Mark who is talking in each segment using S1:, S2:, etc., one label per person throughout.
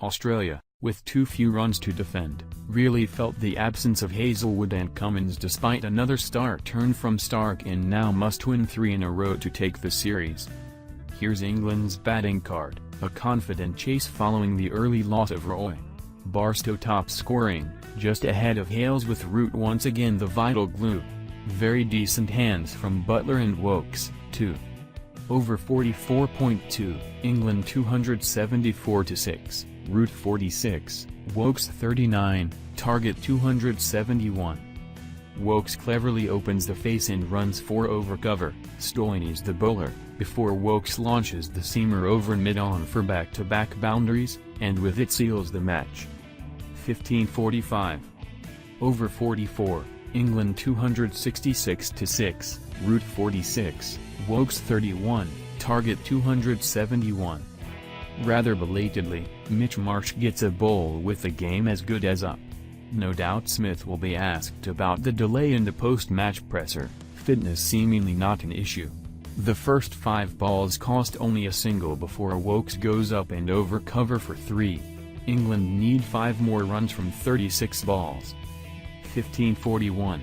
S1: Australia, with too few runs to defend, really felt the absence of Hazlewood and Cummins despite another start turn from Stark and now must win 3 in a row to take the series. Here's England's batting card, a confident chase following the early loss of Roy. Barstow tops scoring, just ahead of Hales with Root once again the vital glue. Very decent hands from Buttler and Woakes, too. Over 44.2, England 274-6, Root 46, Woakes 39, target 271. Woakes cleverly opens the face and runs 4 over cover, Stoinis the bowler, before Woakes launches the seamer over mid-on for back-to-back boundaries, and with it seals the match. 15:45. Over 44, England 266-6, Root 46, Woakes 31, target 271. Rather belatedly, Mitch Marsh gets a bowl with the game as good as up. No doubt Smith will be asked about the delay in the post-match presser, fitness seemingly not an issue. The first 5 balls cost only a single before Woakes goes up and over cover for 3. England need 5 more runs from 36 balls. 15:41.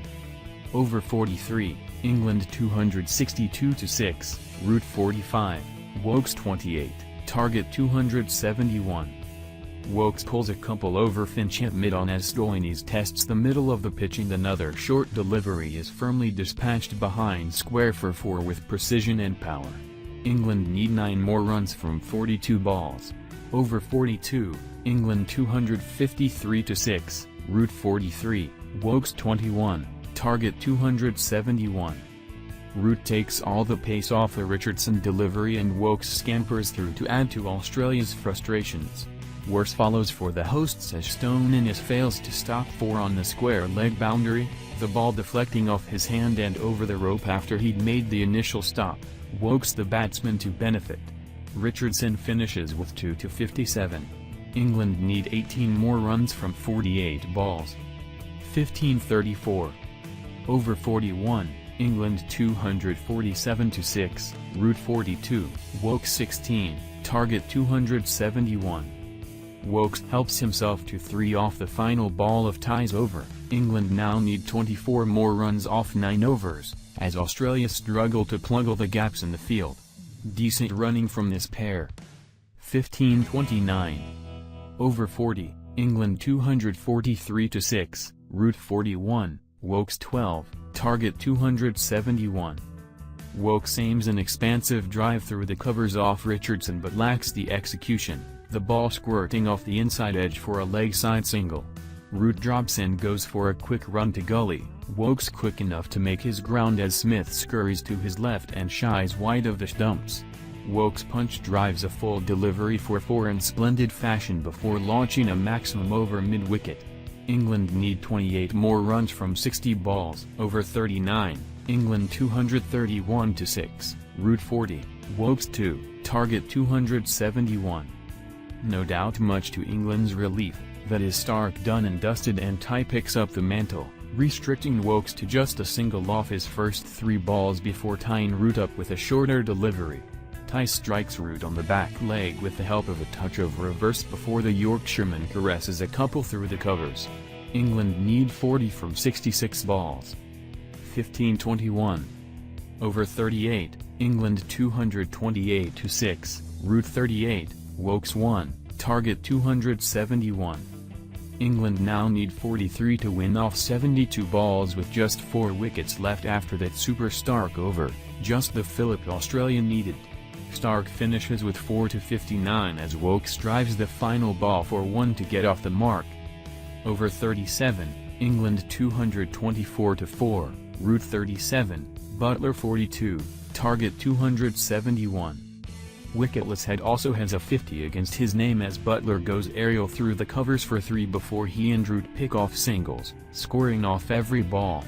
S1: Over 43, England 262-6, Root 45, Woakes 28, target 271. Woakes pulls a couple over Finch at mid-on as Stoinis tests the middle of the pitch and another short delivery is firmly dispatched behind square for 4 with precision and power. England need 9 more runs from 42 balls. Over 42, England 253-6, Root 43, Woakes 21, target 271. Root takes all the pace off a Richardson delivery and Woakes scampers through to add to Australia's frustrations. Worse follows for the hosts as Stoinis fails to stop 4 on the square leg boundary, the ball deflecting off his hand and over the rope after he'd made the initial stop, Woakes the batsman to benefit. Richardson finishes with 2-57. England need 18 more runs from 48 balls. 15:34. Over 41, England 247-6, Root 42, Woakes 16, target 271. Woakes helps himself to 3 off the final ball of ties over. England now need 24 more runs off 9 overs, as Australia struggle to plug all the gaps in the field. Decent running from this pair. 15:29. Over 40, England 243-6, Root 41, Woakes 12, target 271. Woakes aims an expansive drive through the covers off Richardson but lacks the execution, the ball squirting off the inside edge for a leg side single. Root drops and goes for a quick run to gully, Woakes quick enough to make his ground as Smith scurries to his left and shies wide of the stumps. Woakes punch drives a full delivery for 4 in splendid fashion before launching a maximum over mid-wicket. England need 28 more runs from 60 balls. Over 39, England 231-6, Root 40, Woakes 2, target 271. No doubt much to England's relief, that is Stark done and dusted and Ty picks up the mantle, restricting Woakes to just a single off his first 3 balls before tying Root up with a shorter delivery. Ty strikes Root on the back leg with the help of a touch of reverse before the Yorkshireman caresses a couple through the covers. England need 40 from 66 balls. 15:21. Over 38, England 228-6, Root 38, Woakes 1, target 271. England now need 43 to win off 72 balls with just 4 wickets left after that Super Stark over, just the fillip Australia needed. Stark finishes with 4-59 as Woakes drives the final ball for 1 to get off the mark. Over 37, England 224-4, Root 37, Buttler 42, target 271. Wicketless Head also has a 50 against his name as Buttler goes aerial through the covers for 3 before he and Root pick off singles, scoring off every ball.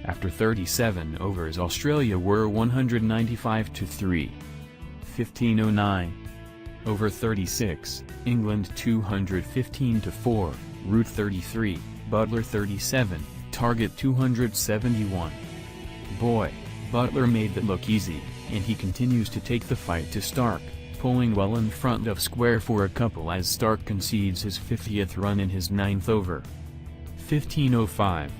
S1: After 37 overs Australia were 195-3. 15:09. Over 36, England 215-4, Root 33, Buttler 37, target 271. Boy, Buttler made that look easy, and he continues to take the fight to Stark, pulling well in front of square for a couple as Stark concedes his 50th run in his 9th over. 15:05.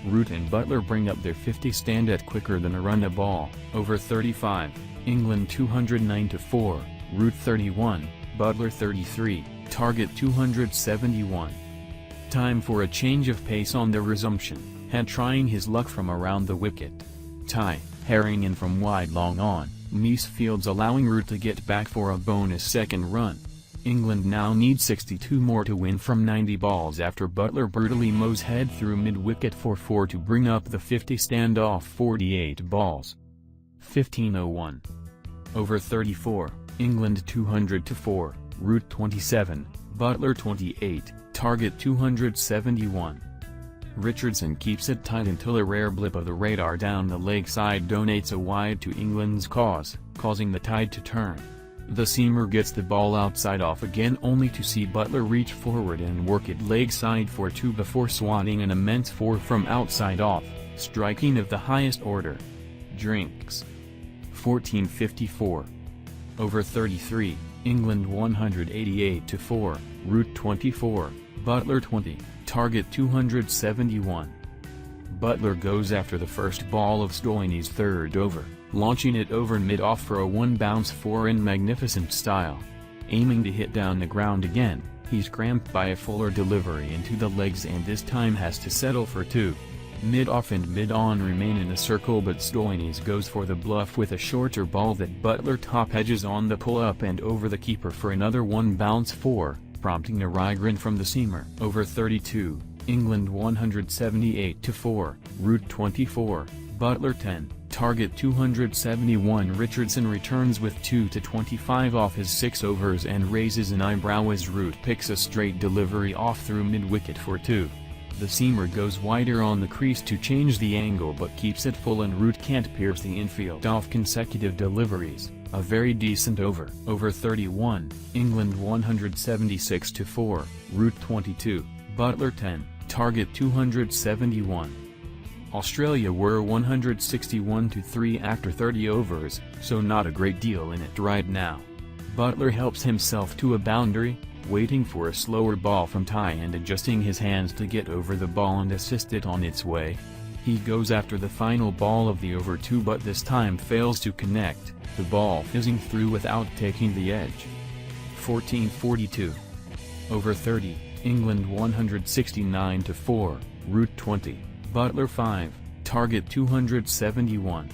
S1: Root and Buttler bring up their 50 stand at quicker than a run a ball. Over 35, England 209-4, Root 31, Buttler 33, target 271. Time for a change of pace on the resumption, Head trying his luck from around the wicket. Ty, herring in from wide long on, Mies fields allowing Root to get back for a bonus second run. England now need 62 more to win from 90 balls after Buttler brutally mows Head through mid-wicket for 4 to bring up the 50 stand-off 48 balls. 15:01. Over 34, England 200-4, Root 27, Buttler 28, target 271. Richardson keeps it tight until a rare blip of the radar down the leg side donates a wide to England's cause, causing the tide to turn. The seamer gets the ball outside off again only to see Buttler reach forward and work it leg side for 2 before swatting an immense 4 from outside off, striking of the highest order. Drinks. 14:54. Over 33, England 188-4, Root 24, Buttler 20, target 271. Buttler goes after the first ball of Stoinis' third over, launching it over mid-off for a 1-bounce 4 in magnificent style. Aiming to hit down the ground again, he's cramped by a fuller delivery into the legs and this time has to settle for 2. Mid-off and mid-on remain in the circle but Stoinis goes for the bluff with a shorter ball that Buttler top edges on the pull-up and over the keeper for another 1-bounce 4, prompting a wry grin from the seamer. Over 32, England 178-4, Root 24, Buttler 10, target 271. Richardson returns with 2-25 off his 6 overs and raises an eyebrow as Root picks a straight delivery off through mid-wicket for 2. The seamer goes wider on the crease to change the angle but keeps it full and Root can't pierce the infield off consecutive deliveries. A very decent over. Over 31, England 176-4, Root 22, Buttler 10, target 271. Australia were 161-3 after 30 overs, so not a great deal in it right now. Buttler helps himself to a boundary, waiting for a slower ball from Ty and adjusting his hands to get over the ball and assist it on its way. He goes after the final ball of the over 2 but this time fails to connect, the ball fizzing through without taking the edge. 14:42. Over 30, England 169-4, Root 20, Buttler 5, target 271.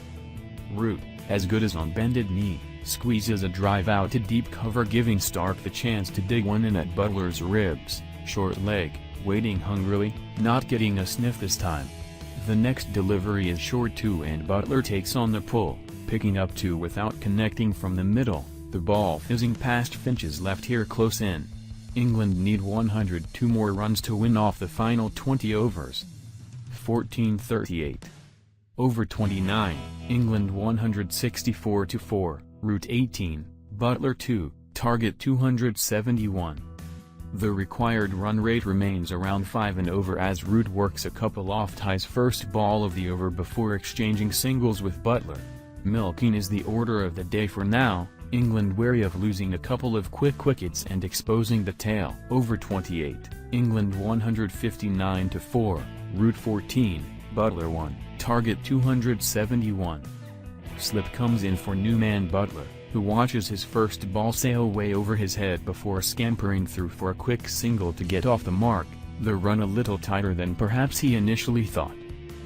S1: Root, as good as on bended knee, squeezes a drive out to deep cover giving Stark the chance to dig one in at Buttler's ribs, short leg, waiting hungrily, not getting a sniff this time. The next delivery is short too and Buttler takes on the pull, picking up 2 without connecting from the middle, the ball fizzing past Finch's left here close in. England need 102 more runs to win off the final 20 overs. 14:38. Over 29, England 164-4, Root 18, Buttler 2, target 271. The required run rate remains around 5 and over as Root works a couple off Ty's first ball of the over before exchanging singles with Buttler. Milking is the order of the day for now, England wary of losing a couple of quick wickets and exposing the tail. Over 28, England 159-4, Root 14, Buttler 1, target 271. Slip comes in for new man Buttler, who watches his first ball sail way over his head before scampering through for a quick single to get off the mark, the run a little tighter than perhaps he initially thought.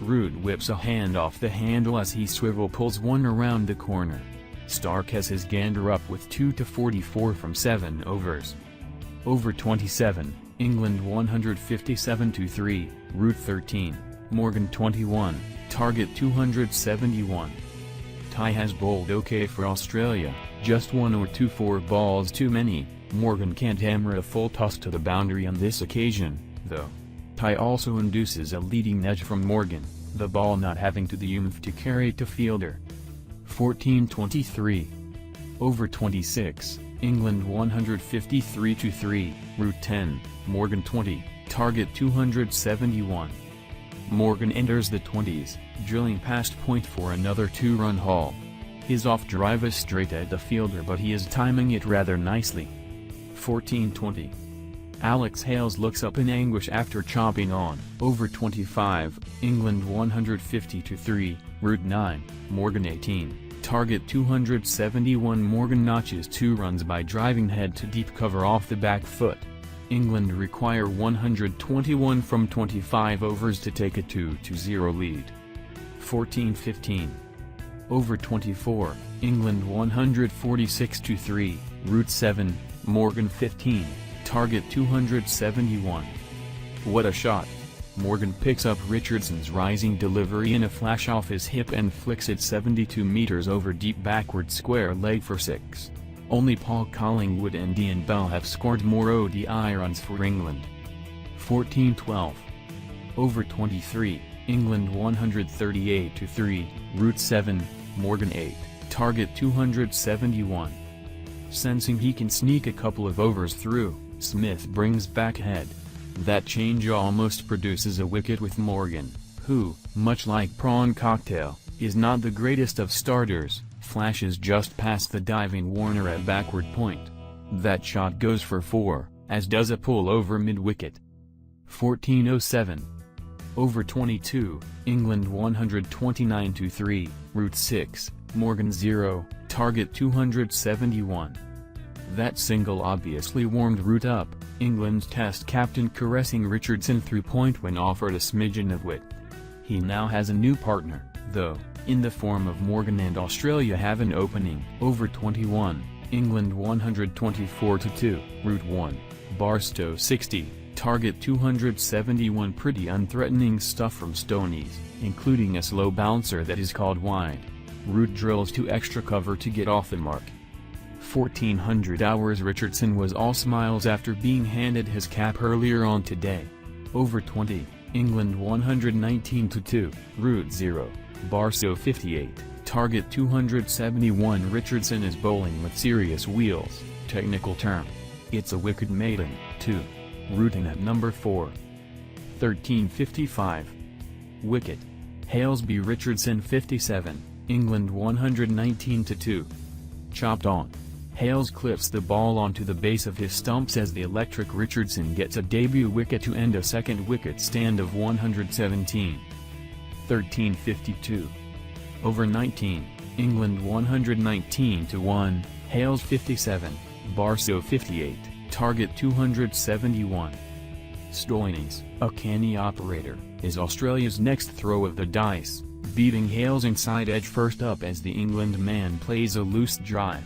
S1: Root whips a hand off the handle as he swivel pulls one around the corner. Stark has his gander up with 2-44 from 7 overs. Over 27, England 157-3, Root 13, Morgan 21, target 271. Ty has bowled okay for Australia, just 1 or 2 4 balls too many. Morgan can't hammer a full toss to the boundary on this occasion, though. Ty also induces a leading edge from Morgan, the ball not having to the oomph to carry to fielder. 14:23. Over 26, England 153-3, Root 10, Morgan 20, target 271. Morgan enters the 20s, drilling past point for another 2-run haul. His off-drive is straight at the fielder, but he is timing it rather nicely. 14-20. Alex Hales looks up in anguish after chopping on. Over 25, England 150-3, Route 9, Morgan 18, target 271. Morgan notches 2 runs by driving head to deep cover off the back foot. England require 121 from 25 overs to take a 2-0 lead. 14-15. Over 24, England 146-3, Route 7, Morgan 15, target 271. What a shot! Morgan picks up Richardson's rising delivery in a flash off his hip and flicks it 72 meters over deep backward square leg for 6. Only Paul Collingwood and Ian Bell have scored more ODI runs for England. 14-12. Over 23, England 138-3, Route 7, Morgan 8, target 271. Sensing he can sneak a couple of overs through, Smith brings back head. That change almost produces a wicket with Morgan, who, much like Prawn Cocktail, is not the greatest of starters, flashes just past the diving Warner at backward point. That shot goes for 4, as does a pull over mid-wicket. 14-07. Over 22, England 129-3, Route 6, Morgan 0, target 271. That single obviously warmed Root up, England's Test captain caressing Richardson through point when offered a smidgen of wit. He now has a new partner, though, in the form of Morgan, and Australia have an opening. Over 21, England 124-2, Route 1, Barstow 60, target 271. Pretty unthreatening stuff from Stonies, including a slow bouncer that is called wide. Root drills to extra cover to get off the mark. 1400 hours. Richardson was all smiles after being handed his cap earlier on today. Over 20, England 119-2, Route 0, Barstow 58, target 271. Richardson is bowling with serious wheels, technical term. It's a wicket maiden, too. Rooting at number 4. 1355. Wicket. Hales b Richardson 57, England 119-2. Chopped on. Hales clips the ball onto the base of his stumps as the electric Richardson gets a debut wicket to end a second wicket stand of 117. 1352. Over 19, England 119-1, Hales 57, Barstow 58, target 271. Stoinis, a canny operator, is Australia's next throw of the dice, beating Hales inside edge first up as the England man plays a loose drive.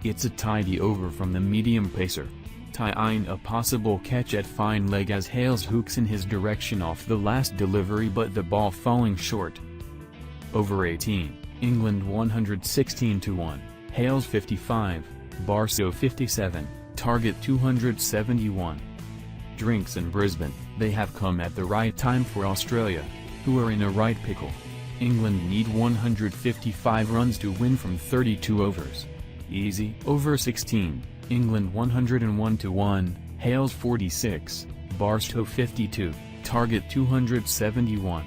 S1: It's a tidy over from the medium pacer. Tying a possible catch at fine leg as Hales hooks in his direction off the last delivery, but the ball falling short. Over 18, England 116-1, Hales 55, Barstow 57, target 271. Drinks in Brisbane, they have come at the right time for Australia, who are in a right pickle. England need 155 runs to win from 32 overs. Easy. Over 16, England 101-1, Hales 46, Barstow 52, target 271.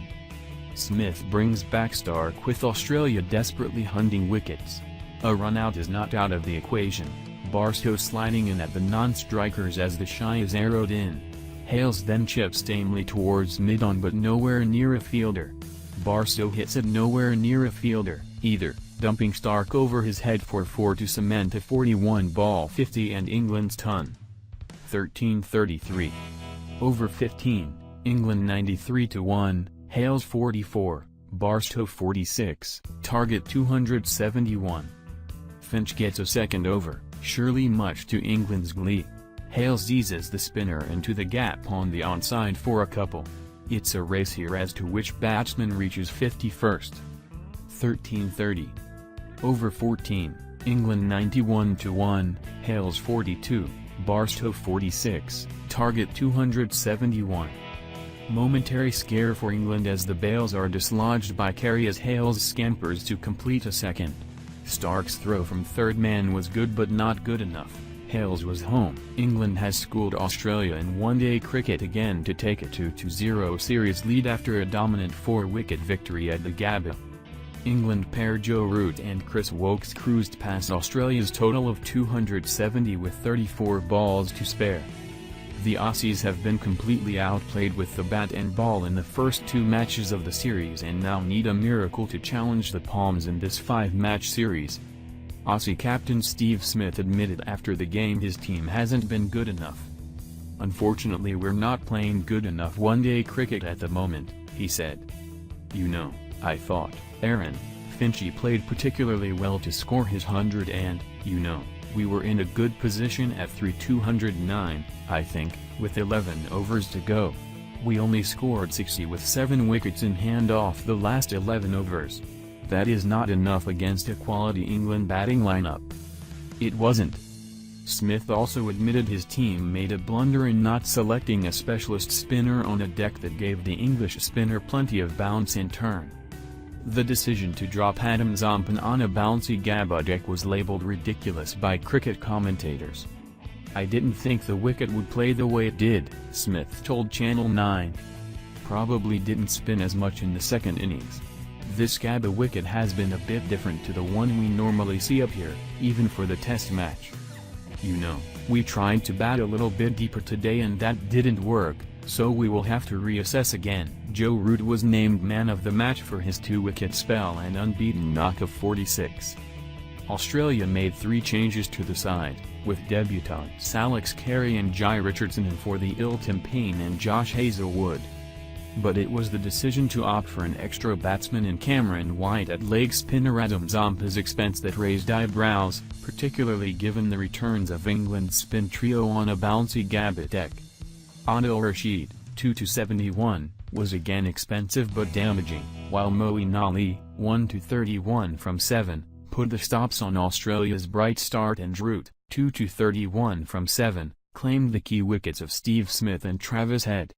S1: Smith brings back Stark with Australia desperately hunting wickets. A run-out is not out of the equation, Barstow sliding in at the non-strikers as the shy is arrowed in. Hales then chips tamely towards mid-on but nowhere near a fielder. Barstow hits it nowhere near a fielder, either, dumping Stark over his head for 4 to cement a 41-ball 50 and England's ton. 1333. Over 15, England 93-1, Hales 44, Barstow 46, target 271. Finch gets a second over, surely much to England's glee. Hales eases the spinner into the gap on the onside for a couple. It's a race here as to which batsman reaches 51st. 1330. Over 14, England 91-1, Hales 42, Barstow 46, target 271. Momentary scare for England as the bails are dislodged by Carey as Hales scampers to complete a second. Stark's throw from third man was good but not good enough. Hales was home. England has schooled Australia in one-day cricket again to take a 2-0 series lead after a dominant 4-wicket victory at the Gabba. England pair Joe Root and Chris Woakes cruised past Australia's total of 270 with 34 balls to spare. The Aussies have been completely outplayed with the bat and ball in the first 2 matches of the series and now need a miracle to challenge the Palms in this 5-match series. Aussie captain Steve Smith admitted after the game his team hasn't been good enough. "Unfortunately, we're not playing good enough one-day cricket at the moment," he said. "You know, I thought Aaron Finchie played particularly well to score his 100 and, you know, we were in a good position at 209, I think, with 11 overs to go. We only scored 60 with 7 wickets in hand off the last 11 overs. That is not enough against a quality England batting lineup." It wasn't. Smith also admitted his team made a blunder in not selecting a specialist spinner on a deck that gave the English spinner plenty of bounce in turn. The decision to drop Adam Zampan on a bouncy Gabba deck was labelled ridiculous by cricket commentators. "I didn't think the wicket would play the way it did," Smith told Channel 9. "Probably didn't spin as much in the second innings. This Gabba wicket has been a bit different to the one we normally see up here, even for the test match. You know, we tried to bat a little bit deeper today and that didn't work, so we will have to reassess again." Joe Root was named man of the match for his 2-wicket spell and unbeaten knock of 46. Australia made 3 changes to the side, with debutants Alex Carey and Jai Richardson in for the ill Tim Paine and Josh Hazlewood. But it was the decision to opt for an extra batsman in Cameron White at leg spinner Adam Zampa's expense that raised eyebrows, particularly given the returns of England's spin trio on a bouncy Gabba deck. Adil Rashid, 2-71, was again expensive but damaging, while Moeen Ali, 1-31 from 7, put the stops on Australia's bright start and Root, 2-31 from 7, claimed the key wickets of Steve Smith and Travis Head.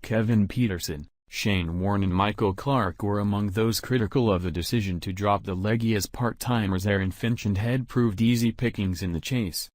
S1: Kevin Peterson, Shane Warne and Michael Clarke were among those critical of the decision to drop the leggy as part-timers. Aaron Finch and Head proved easy pickings in the chase.